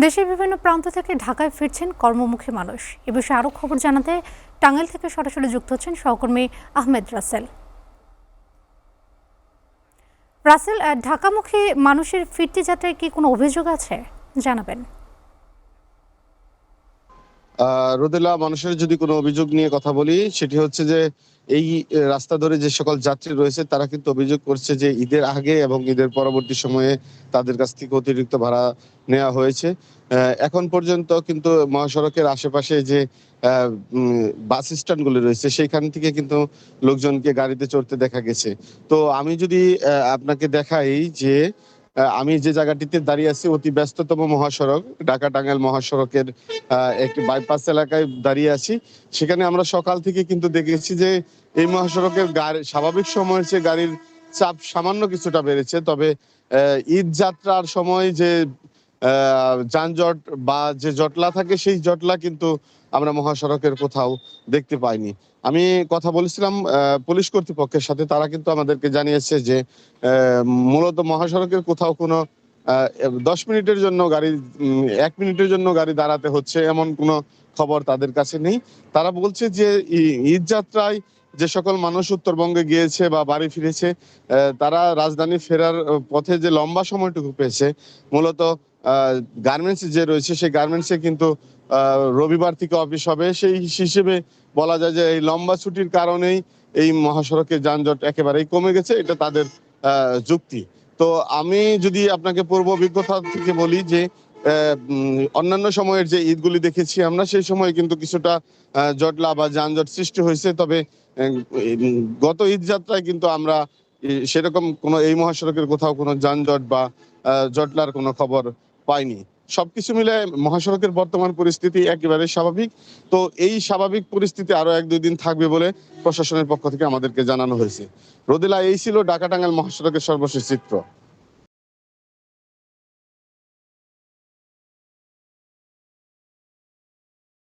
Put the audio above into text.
দেশের বিভিন্ন প্রান্ত থেকে ঢাকায় ফিরছেন কর্মমুখী মানুষ। এ বিষয়ে আরও খবর জানাতে টাঙ্গাইল থেকে সরাসরি যুক্ত হচ্ছেন সহকর্মী আহমেদ রাসেল। রাসেল, ঢাকামুখী মানুষের ফিরতি যাত্রায় কি কোনো অভিযোগ আছে জানাবেন? রোদেলা, মানুষের যদি কোনো অভিযোগ নিয়ে কথা বলি, সেটি হচ্ছে যে এই রাস্তা ধরে যে সকল যাত্রী রয়েছে তারা কিন্তু অভিযোগ করছে যে ঈদের আগে এবং ঈদের পরবর্তী সময়ে তাদের কাছ থেকে অতিরিক্ত ভাড়া নেওয়া হয়েছে। এখন পর্যন্ত কিন্তু মহাসড়কের আশেপাশে যে বাস স্ট্যান্ডগুলি রয়েছে সেইখান থেকে কিন্তু লোকজনকে গাড়িতে চড়তে দেখা গেছে। তো আমি যদি আপনাকে দেখাই যে আমি যে জায়গাটিতে দাঁড়িয়ে আছি অতি ব্যস্ততম মহাসড়ক ঢাকা টাঙ্গাইল মহাসড়কের একটি বাইপাস এলাকায় দাঁড়িয়ে আছি। সেখানে আমরা সকাল থেকে কিন্তু দেখেছি যে এই মহাসড়কের গাড়ি স্বাভাবিক সময়ের চেয়ে গাড়ির চাপ সামান্য কিছুটা বেড়েছে। তবে ঈদ যাত্রার সময় যে যানজট বা যে জটলা থাকে সেই জটলা কিন্তু আমরা মহাসড়কের কোথাও দেখতে পাইনি। আমি কথা বলেছিলাম পুলিশ কর্তৃপক্ষের সাথে, তারা কিন্তু আমাদেরকে জানিয়েছে যে মূলত মহাসড়কের কোথাও কোনো 10 মিনিটের জন্য গাড়ি 1 মিনিটের জন্য গাড়ি দাঁড়াতে হচ্ছে এমন কোনো খবর তাদের কাছে নেই। তারা বলছে যে ঈদ যাত্রায় যে সকল মানুষ উত্তরবঙ্গে গিয়েছে বা বাড়ি ফিরেছে, তারা রাজধানী ফেরার পথে যে লম্বা সময়টুকু পেয়েছে, মূলত গার্মেন্টস যে রয়েছে সেই গার্মেন্টসে কিন্তু রবিবার থেকে অফিস হবে। সেই হিসেবে বলা যায় যে এই লম্বা ছুটির কারণেই এই মহাসড়কের যানজট একেবারেই কমে গেছে, এটা তাদের যুক্তি। তো আমি যদি আপনাকে পূর্ব অভিজ্ঞতা থেকে বলি যে অন্যান্য সময়ের যে ঈদগুলি দেখেছি আমরা, সেই সময় কিন্তু কিছুটা জটলা বা যানজট সৃষ্টি হয়েছে। তবে গত ঈদ যাত্রায় কিন্তু আমরা সেরকম কোনো এই মহাসড়কের কোথাও কোনো যানজট বা জটলার কোনো খবর পাইনি। সবকিছু মিলে মহাসড়কের বর্তমান পরিস্থিতি একেবারে স্বাভাবিক। তো এই স্বাভাবিক পরিস্থিতি আরো 1-2 দিন থাকবে বলে প্রশাসনের পক্ষ থেকে আমাদেরকে জানানো হয়েছে। রোদেলা, এই ছিল ঢাকা টাঙ্গাইল মহাসড়কের সর্বশেষ চিত্র।